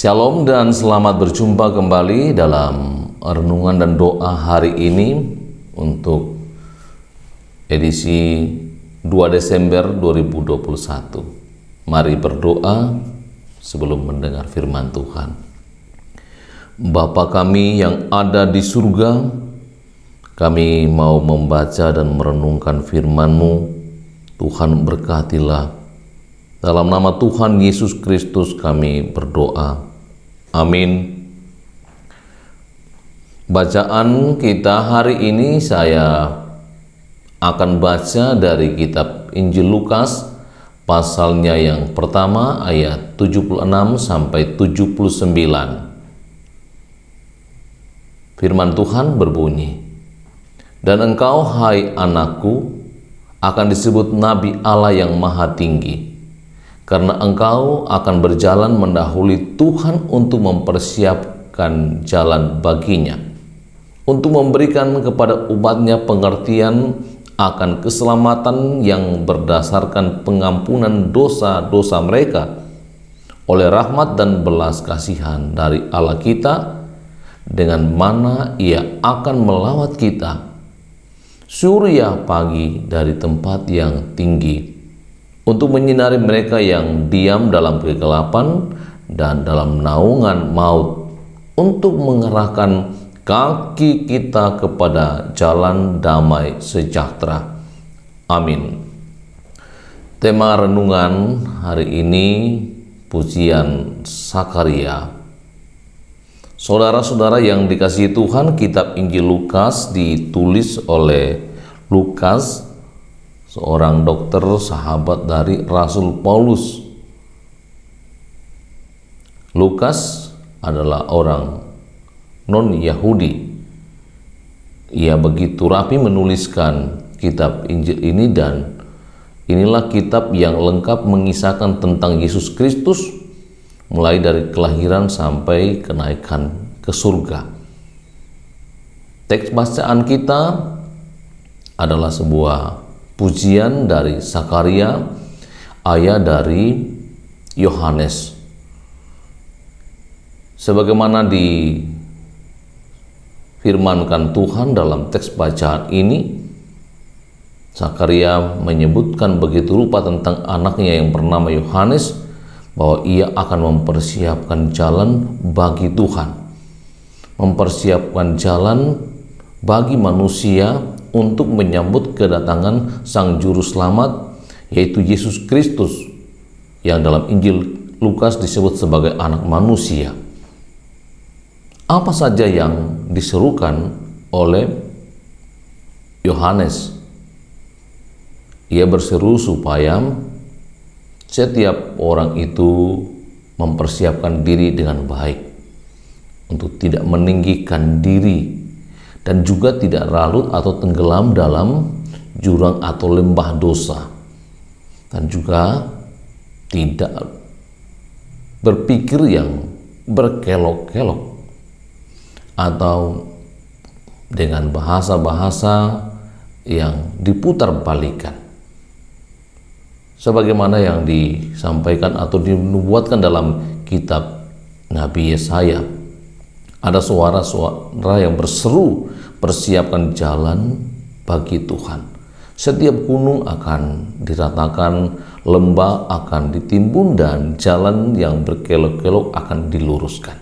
Shalom dan selamat berjumpa kembali dalam renungan dan doa hari ini untuk edisi 2 Desember 2021. Mari berdoa sebelum mendengar firman Tuhan. Bapa kami yang ada di surga, kami mau membaca dan merenungkan firman-Mu. Tuhan berkatilah. Dalam nama Tuhan Yesus Kristus kami berdoa. Amin. Bacaan kita hari ini saya akan baca dari kitab Injil Lukas, pasalnya yang pertama ayat 76 sampai 79. Firman Tuhan berbunyi, "Dan engkau, hai anakku, akan disebut Nabi Allah yang Maha Tinggi, karena engkau akan berjalan mendahului Tuhan untuk mempersiapkan jalan baginya, untuk memberikan kepada umatnya pengertian akan keselamatan yang berdasarkan pengampunan dosa-dosa mereka oleh rahmat dan belas kasihan dari Allah kita, dengan mana Ia akan melawat kita surya pagi dari tempat yang tinggi, untuk menyinari mereka yang diam dalam kegelapan dan dalam naungan maut, untuk mengerahkan kaki kita kepada jalan damai sejahtera." Amin. Tema renungan hari ini pujian Sakaria. Saudara-saudara yang dikasihi Tuhan, kitab Injil Lukas ditulis oleh Lukas, seorang dokter sahabat dari Rasul Paulus. Lukas adalah orang non-Yahudi. Ia begitu rapi menuliskan kitab Injil ini, dan inilah kitab yang lengkap mengisahkan tentang Yesus Kristus, mulai dari kelahiran sampai kenaikan ke surga. Teks bacaan kita adalah sebuah pujian dari Sakaria, ayah dari Yohanes. Sebagaimana difirmankan Tuhan dalam teks bacaan ini, Sakaria menyebutkan begitu rupa tentang anaknya yang bernama Yohanes, bahwa ia akan mempersiapkan jalan bagi Tuhan, mempersiapkan jalan bagi manusia untuk menyambut kedatangan Sang Juru Selamat, yaitu Yesus Kristus, yang dalam Injil Lukas disebut sebagai anak manusia. Apa saja yang diserukan oleh Yohanes? Ia berseru supaya setiap orang itu mempersiapkan diri dengan baik, untuk tidak meninggikan diri, dan juga tidak larut atau tenggelam dalam jurang atau lembah dosa, dan juga tidak berpikir yang berkelok-kelok atau dengan bahasa-bahasa yang diputar-balikan, sebagaimana yang disampaikan atau dinubuatkan dalam kitab Nabi Yesaya. Ada suara-suara yang berseru, "Persiapkan jalan bagi Tuhan. Setiap gunung akan diratakan, lembah akan ditimbun, dan jalan yang berkelok-kelok akan diluruskan."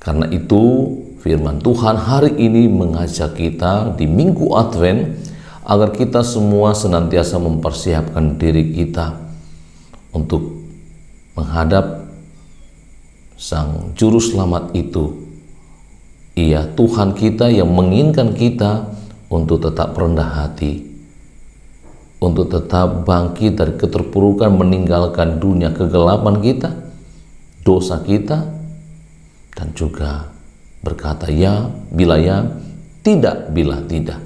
Karena itu firman Tuhan hari ini mengajak kita di Minggu Advent agar kita semua senantiasa mempersiapkan diri kita untuk menghadap Sang Juru Selamat itu. Ia Tuhan kita yang menginginkan kita untuk tetap rendah hati, untuk tetap bangkit dari keterpurukan, meninggalkan dunia kegelapan kita, dosa kita, dan juga berkata ya bila ya, tidak bila tidak.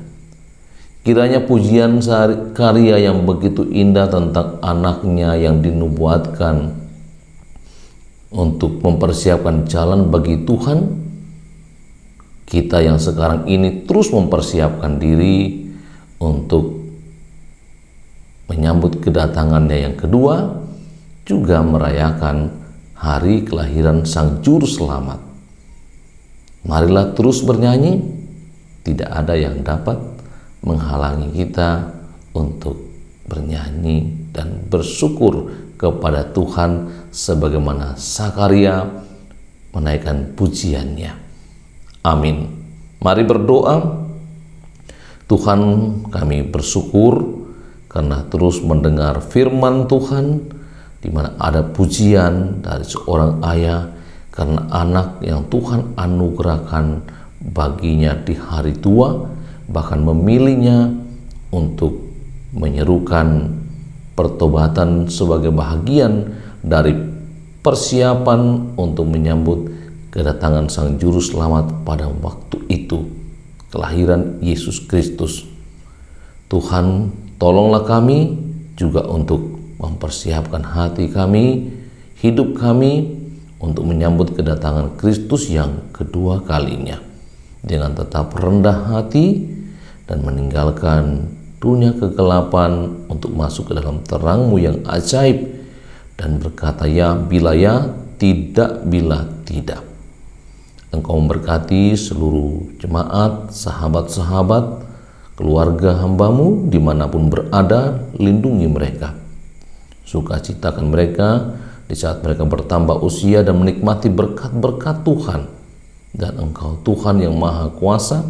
Kiranya pujian Sakaria yang begitu indah tentang anaknya yang dinubuatkan untuk mempersiapkan jalan bagi Tuhan, kita yang sekarang ini terus mempersiapkan diri untuk menyambut kedatangannya yang kedua, juga merayakan hari kelahiran Sang Juru Selamat. Marilah terus bernyanyi, tidak ada yang dapat menghalangi kita untuk bernyanyi dan bersyukur kepada Tuhan sebagaimana Sakaria menaikkan pujiannya. Amin. Mari berdoa. Tuhan, kami bersyukur karena terus mendengar firman Tuhan, di mana ada pujian dari seorang ayah karena anak yang Tuhan anugerahkan baginya di hari tua, bahkan memilihnya untuk menyerukan pertobatan sebagai bahagian dari persiapan untuk menyambut kedatangan Sang Juru Selamat pada waktu itu, kelahiran Yesus Kristus. Tuhan, tolonglah kami juga untuk mempersiapkan hati kami, hidup kami untuk menyambut kedatangan Kristus yang kedua kalinya dengan tetap rendah hati dan meninggalkan dunia kegelapan untuk masuk ke dalam terang-Mu yang ajaib dan berkata ya bila ya, tidak bila tidak. Engkau memberkati seluruh jemaat, sahabat-sahabat, keluarga hamba-Mu dimanapun berada, lindungi mereka. Sukacitakan mereka di saat mereka bertambah usia dan menikmati berkat-berkat Tuhan. Dan Engkau Tuhan yang Maha Kuasa,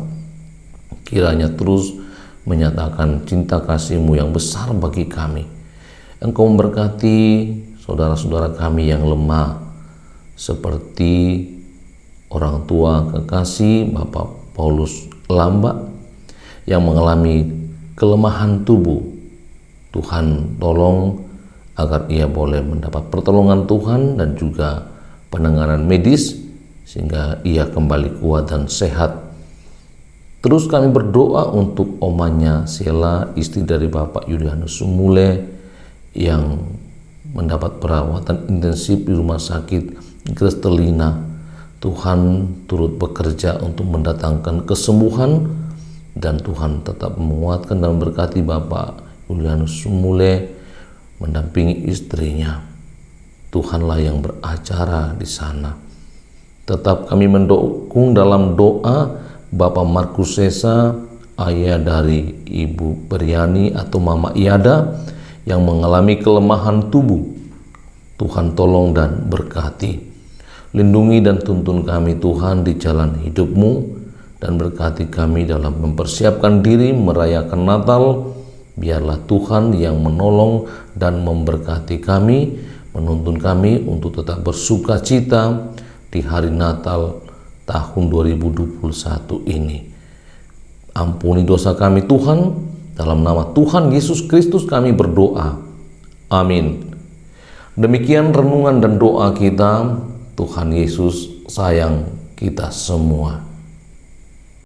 kiranya terus menyatakan cinta kasih-Mu yang besar bagi kami. Engkau memberkati saudara-saudara kami yang lemah, seperti orang tua kekasih Bapak Paulus Lamba yang mengalami kelemahan tubuh. Tuhan tolong agar ia boleh mendapat pertolongan Tuhan dan juga penanganan medis sehingga ia kembali kuat dan sehat. Terus kami berdoa untuk omanya Sela, istri dari Bapak Yulianus Sumule yang mendapat perawatan intensif di rumah sakit Kristelina. Tuhan turut bekerja untuk mendatangkan kesembuhan dan Tuhan tetap menguatkan dan berkati Bapak Yulianus Sumule mendampingi istrinya. Tuhanlah yang beracara di sana. Tetap kami mendukung dalam doa Bapak Markus Sesa, ayah dari Ibu Beryani atau Mama Iada yang mengalami kelemahan tubuh. Tuhan tolong dan berkati. Lindungi dan tuntun kami Tuhan di jalan hidup-Mu dan berkati kami dalam mempersiapkan diri merayakan Natal. Biarlah Tuhan yang menolong dan memberkati kami, menuntun kami untuk tetap bersuka cita di hari Natal tahun 2021 ini. Ampuni dosa kami Tuhan, dalam nama Tuhan Yesus Kristus kami berdoa. Amin. Demikian renungan dan doa kita. Tuhan Yesus sayang kita semua.